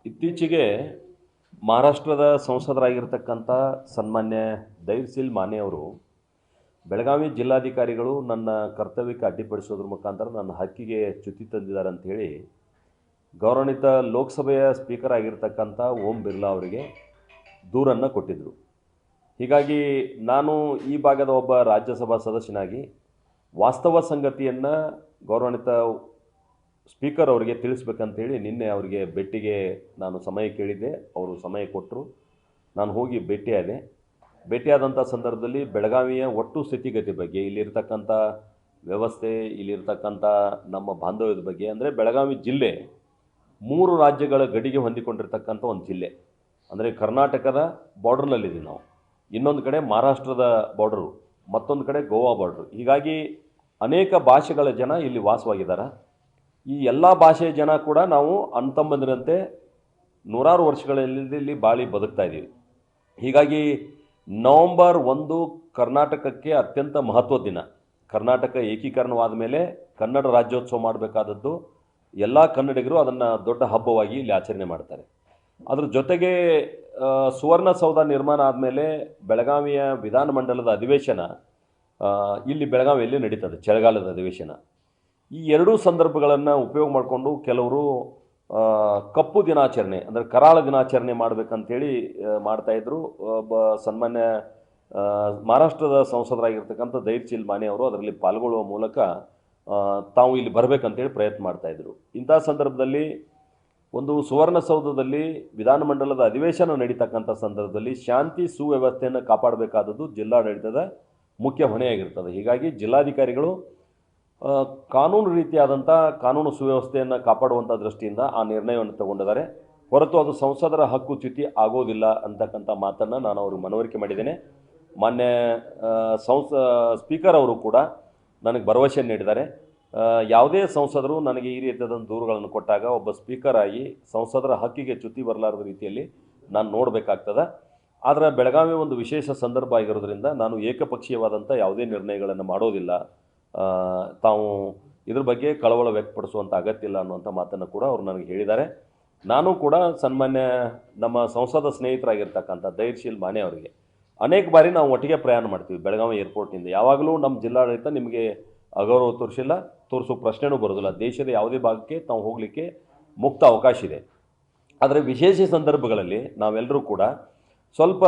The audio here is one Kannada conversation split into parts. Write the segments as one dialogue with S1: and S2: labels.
S1: ಇತ್ತೀಚೆಗೆ ಮಹಾರಾಷ್ಟ್ರದ ಸಂಸದರಾಗಿರ್ತಕ್ಕಂಥ ಸನ್ಮಾನ್ಯ ದೈರ್ಸಿಲ್ ಮಾನೆ ಅವರು ಬೆಳಗಾವಿ ಜಿಲ್ಲಾಧಿಕಾರಿಗಳು ನನ್ನ ಕರ್ತವ್ಯಕ್ಕೆ ಅಡ್ಡಿಪಡಿಸೋದ್ರ ಮುಖಾಂತರ ನನ್ನ ಹಕ್ಕಿಗೆ ಚ್ಯುತಿ ತಂದಿದ್ದಾರೆ ಅಂತ ಹೇಳಿ ಗೌರವಾನ್ವಿತ ಲೋಕಸಭೆಯ ಸ್ಪೀಕರ್ ಆಗಿರ್ತಕ್ಕಂಥ ಓಂ ಬಿರ್ಲಾ ಅವರಿಗೆ ದೂರನ್ನು ಕೊಟ್ಟಿದ್ದರು. ಹೀಗಾಗಿ ನಾನು ಈ ಭಾಗದ ಒಬ್ಬ ರಾಜ್ಯಸಭಾ ಸದಸ್ಯನಾಗಿ ವಾಸ್ತವ ಸಂಗತಿಯನ್ನು ಗೌರವಾನ್ವಿತ ಸ್ಪೀಕರ್ ಅವರಿಗೆ ತಿಳಿಸ್ಬೇಕಂತೇಳಿ ನಿನ್ನೆ ಅವರಿಗೆ ಭೇಟಿಗೆ ನಾನು ಸಮಯ ಕೇಳಿದ್ದೆ. ಅವರು ಸಮಯ ಕೊಟ್ಟರು. ನಾನು ಹೋಗಿ ಭೇಟಿಯಾದಂಥ ಸಂದರ್ಭದಲ್ಲಿ ಬೆಳಗಾವಿಯ ಒಟ್ಟು ಸ್ಥಿತಿಗತಿ ಬಗ್ಗೆ, ಇಲ್ಲಿರ್ತಕ್ಕಂಥ ವ್ಯವಸ್ಥೆ, ಇಲ್ಲಿರ್ತಕ್ಕಂಥ ನಮ್ಮ ಬಾಂಧವ್ಯದ ಬಗ್ಗೆ, ಅಂದರೆ ಬೆಳಗಾವಿ ಜಿಲ್ಲೆ 3 ರಾಜ್ಯಗಳ ಗಡಿಗೆ ಹೊಂದಿಕೊಂಡಿರ್ತಕ್ಕಂಥ ಒಂದು ಜಿಲ್ಲೆ. ಅಂದರೆ ಕರ್ನಾಟಕದ ಬಾರ್ಡ್ರ್ನಲ್ಲಿದ್ದೀವಿ ನಾವು, ಇನ್ನೊಂದು ಕಡೆ ಮಹಾರಾಷ್ಟ್ರದ ಬಾರ್ಡ್ರು, ಮತ್ತೊಂದು ಕಡೆ ಗೋವಾ ಬಾರ್ಡ್ರು. ಹೀಗಾಗಿ ಅನೇಕ ಭಾಷೆಗಳ ಜನ ಇಲ್ಲಿ ವಾಸವಾಗಿದ್ದಾರೆ. ಈ ಎಲ್ಲ ಭಾಷೆಯ ಜನ ಕೂಡ ನಾವು ಅಣ್ತಮ್ಮಂದಿರಂತೆ ನೂರಾರು ವರ್ಷಗಳಲ್ಲಿ ಇಲ್ಲಿ ಬಾಳಿ ಬದುಕ್ತಾ ಇದ್ದೀವಿ. ಹೀಗಾಗಿ ನವಂಬರ್ 1 ಕರ್ನಾಟಕಕ್ಕೆ ಅತ್ಯಂತ ಮಹತ್ವದ ದಿನ. ಕರ್ನಾಟಕ ಏಕೀಕರಣವಾದ ಮೇಲೆ ಕನ್ನಡ ರಾಜ್ಯೋತ್ಸವ ಮಾಡಬೇಕಾದದ್ದು ಎಲ್ಲ ಕನ್ನಡಿಗರು ಅದನ್ನು ದೊಡ್ಡ ಹಬ್ಬವಾಗಿ ಇಲ್ಲಿ ಆಚರಣೆ ಮಾಡ್ತಾರೆ. ಅದ್ರ ಜೊತೆಗೆ ಸುವರ್ಣಸೌಧ ನಿರ್ಮಾಣ ಆದಮೇಲೆ ಬೆಳಗಾವಿಯ ವಿಧಾನಮಂಡಲದ ಅಧಿವೇಶನ ಇಲ್ಲಿ ಬೆಳಗಾವಿಯಲ್ಲಿ ನಡೀತದೆ, ಚಳಿಗಾಲದ ಅಧಿವೇಶನ. ಈ ಎರಡೂ ಸಂದರ್ಭಗಳನ್ನು ಉಪಯೋಗ ಮಾಡಿಕೊಂಡು ಕೆಲವರು ಕಪ್ಪು ದಿನಾಚರಣೆ, ಅಂದರೆ ಕರಾಳ ದಿನಾಚರಣೆ ಮಾಡಬೇಕಂತೇಳಿ ಮಾಡ್ತಾಯಿದ್ರು. ಸನ್ಮಾನ್ಯ ಮಹಾರಾಷ್ಟ್ರದ ಸಂಸದರಾಗಿರ್ತಕ್ಕಂಥ ದೈರ್ಸಿಲ್ ಮಾನೆ ಅವರು ಅದರಲ್ಲಿ ಪಾಲ್ಗೊಳ್ಳುವ ಮೂಲಕ ತಾವು ಇಲ್ಲಿ ಬರಬೇಕಂತೇಳಿ ಪ್ರಯತ್ನ ಮಾಡ್ತಾಯಿದ್ರು. ಇಂಥ ಸಂದರ್ಭದಲ್ಲಿ ಒಂದು ಸುವರ್ಣಸೌಧದಲ್ಲಿ ವಿಧಾನಮಂಡಲದ ಅಧಿವೇಶನ ನಡೀತಕ್ಕಂಥ ಸಂದರ್ಭದಲ್ಲಿ ಶಾಂತಿ ಸುವ್ಯವಸ್ಥೆಯನ್ನು ಕಾಪಾಡಬೇಕಾದದ್ದು ಜಿಲ್ಲಾಡಳಿತದ ಮುಖ್ಯ ಹೊಣೆಯಾಗಿರ್ತದೆ. ಹೀಗಾಗಿ ಜಿಲ್ಲಾಧಿಕಾರಿಗಳು ಕಾನೂನು ರೀತಿಯಾದಂಥ ಕಾನೂನು ಸುವ್ಯವಸ್ಥೆಯನ್ನು ಕಾಪಾಡುವಂಥ ದೃಷ್ಟಿಯಿಂದ ಆ ನಿರ್ಣಯವನ್ನು ತಗೊಂಡಿದ್ದಾರೆ. ಹೊರತು ಅದು ಸಂಸದರ ಹಕ್ಕು ಚ್ಯುತಿ ಆಗೋದಿಲ್ಲ ಅಂತಕ್ಕಂಥ ಮಾತನ್ನು ನಾನು ಅವ್ರಿಗೆ ಮನವರಿಕೆ ಮಾಡಿದ್ದೇನೆ. ಮಾನ್ಯ ಸ್ಪೀಕರ್ ಅವರು ಕೂಡ ನನಗೆ ಭರವಸೆ ನೀಡಿದ್ದಾರೆ. ಯಾವುದೇ ಸಂಸದರು ನನಗೆ ಈ ರೀತಿಯಾದಂಥ ದೂರುಗಳನ್ನು ಕೊಟ್ಟಾಗ ಒಬ್ಬ ಸ್ಪೀಕರ್ ಆಗಿ ಸಂಸದರ ಹಕ್ಕಿಗೆ ಚ್ಯುತಿ ಬರಲಾರದ ರೀತಿಯಲ್ಲಿ ನಾನು ನೋಡಬೇಕಾಗ್ತದೆ. ಆದರೆ ಬೆಳಗಾವಿ ಒಂದು ವಿಶೇಷ ಸಂದರ್ಭ ಆಗಿರೋದ್ರಿಂದ ನಾನು ಏಕಪಕ್ಷೀಯವಾದಂಥ ಯಾವುದೇ ನಿರ್ಣಯಗಳನ್ನು ಮಾಡೋದಿಲ್ಲ. ತಾವು ಇದ್ರ ಬಗ್ಗೆ ಕಳವಳ ವ್ಯಕ್ತಪಡಿಸುವಂಥ ಅಗತ್ಯ ಇಲ್ಲ ಅನ್ನುವಂಥ ಮಾತನ್ನು ಕೂಡ ಅವರು ನನಗೆ ಹೇಳಿದ್ದಾರೆ. ನಾನು ಕೂಡ ಸನ್ಮಾನ್ಯ ನಮ್ಮ ಸಂಸದ ಸ್ನೇಹಿತರಾಗಿರ್ತಕ್ಕಂಥ ದೈರ್ಸಿಲ್ ಮಾನೆ ಅವರಿಗೆ ಅನೇಕ ಬಾರಿ ನಾವು ಒಟ್ಟಿಗೆ ಪ್ರಯಾಣ ಮಾಡ್ತೀವಿ ಬೆಳಗಾವಿ ಏರ್ಪೋರ್ಟ್ನಿಂದ. ಯಾವಾಗಲೂ ನಮ್ಮ ಜಿಲ್ಲಾಡಳಿತ ನಿಮಗೆ ಅಗೌರವ ತೋರಿಸೋ ಪ್ರಶ್ನೆನೂ ಬರೋದಿಲ್ಲ. ದೇಶದ ಯಾವುದೇ ಭಾಗಕ್ಕೆ ತಾವು ಹೋಗಲಿಕ್ಕೆ ಮುಕ್ತ ಅವಕಾಶ ಇದೆ. ಆದರೆ ವಿಶೇಷ ಸಂದರ್ಭಗಳಲ್ಲಿ ನಾವೆಲ್ಲರೂ ಕೂಡ ಸ್ವಲ್ಪ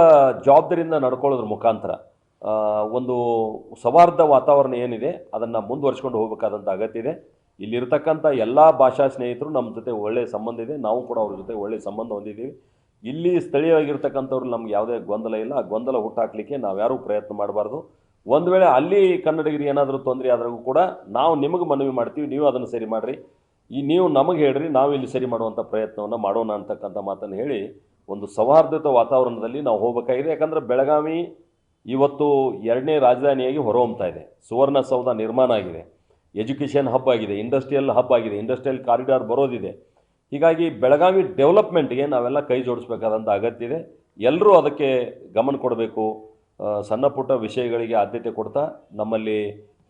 S1: ಜವಾಬ್ದಾರಿಯಿಂದ ನಡ್ಕೊಳ್ಳೋದ್ರ ಮುಖಾಂತರ ಒಂದು ಸೌಹಾರ್ದ ವಾತಾವರಣ ಏನಿದೆ ಅದನ್ನು ಮುಂದುವರಿಸ್ಕೊಂಡು ಹೋಗಬೇಕಾದಂಥ ಅಗತ್ಯ ಇದೆ. ಇಲ್ಲಿರ್ತಕ್ಕಂಥ ಎಲ್ಲ ಭಾಷಾ ಸ್ನೇಹಿತರು ನಮ್ಮ ಜೊತೆ ಒಳ್ಳೆಯ ಸಂಬಂಧ ಇದೆ. ನಾವು ಕೂಡ ಅವ್ರ ಜೊತೆ ಒಳ್ಳೆಯ ಸಂಬಂಧ ಹೊಂದಿದ್ದೀವಿ. ಇಲ್ಲಿ ಸ್ಥಳೀಯವಾಗಿರ್ತಕ್ಕಂಥವ್ರು ನಮ್ಗೆ ಯಾವುದೇ ಗೊಂದಲ ಇಲ್ಲ. ಆ ಗೊಂದಲ ಹುಟ್ಟಾಕಲಿಕ್ಕೆ ನಾವ್ಯಾರೂ ಪ್ರಯತ್ನ ಮಾಡಬಾರ್ದು. ಒಂದು ವೇಳೆ ಅಲ್ಲಿ ಕನ್ನಡಿಗರಿಗೆ ಏನಾದರೂ ತೊಂದರೆ ಆದ್ರೂ ಕೂಡ ನಾವು ನಿಮಗೆ ಮನವಿ ಮಾಡ್ತೀವಿ, ನೀವು ಅದನ್ನು ಸರಿ ಮಾಡಿರಿ, ನೀವು ನಮಗೆ ಹೇಳ್ರಿ, ನಾವು ಇಲ್ಲಿ ಸರಿ ಮಾಡುವಂಥ ಪ್ರಯತ್ನವನ್ನು ಮಾಡೋಣ ಅಂತಕ್ಕಂಥ ಮಾತನ್ನು ಹೇಳಿ ಒಂದು ಸೌಹಾರ್ದಯುತ ವಾತಾವರಣದಲ್ಲಿ ನಾವು ಹೋಗಬೇಕಾಗಿದೆ. ಯಾಕಂದರೆ ಬೆಳಗಾವಿ ಇವತ್ತು 2ನೇ ರಾಜಧಾನಿಯಾಗಿ ಹೊರಹೊಮ್ತಾ ಇದೆ. ಸುವರ್ಣಸೌಧ ನಿರ್ಮಾಣ ಆಗಿದೆ, ಎಜುಕೇಷನ್ ಹಬ್ ಆಗಿದೆ, ಇಂಡಸ್ಟ್ರಿಯಲ್ ಹಬ್ ಆಗಿದೆ, ಇಂಡಸ್ಟ್ರಿಯಲ್ ಕಾರಿಡಾರ್ ಬರೋದಿದೆ. ಹೀಗಾಗಿ ಬೆಳಗಾವಿ ಡೆವಲಪ್ಮೆಂಟ್ಗೆ ನಾವೆಲ್ಲ ಕೈ ಜೋಡಿಸ್ಬೇಕಾದಂಥ ಅಗತ್ಯ ಇದೆ. ಎಲ್ಲರೂ ಅದಕ್ಕೆ ಗಮನ ಕೊಡಬೇಕು. ಸಣ್ಣ ಪುಟ್ಟ ವಿಷಯಗಳಿಗೆ ಆದ್ಯತೆ ಕೊಡ್ತಾ ನಮ್ಮಲ್ಲಿ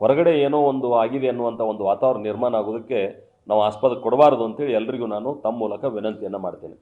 S1: ಹೊರಗಡೆ ಏನೋ ಒಂದು ಆಗಿದೆ ಅನ್ನುವಂಥ ಒಂದು ವಾತಾವರಣ ನಿರ್ಮಾಣ ಆಗೋದಕ್ಕೆ ನಾವು ಆಸ್ಪದ ಕೊಡಬಾರ್ದು ಅಂತೇಳಿ ಎಲ್ರಿಗೂ ನಾನು ತಮ್ಮ ಮೂಲಕ ವಿನಂತಿಯನ್ನು ಮಾಡ್ತೇನೆ.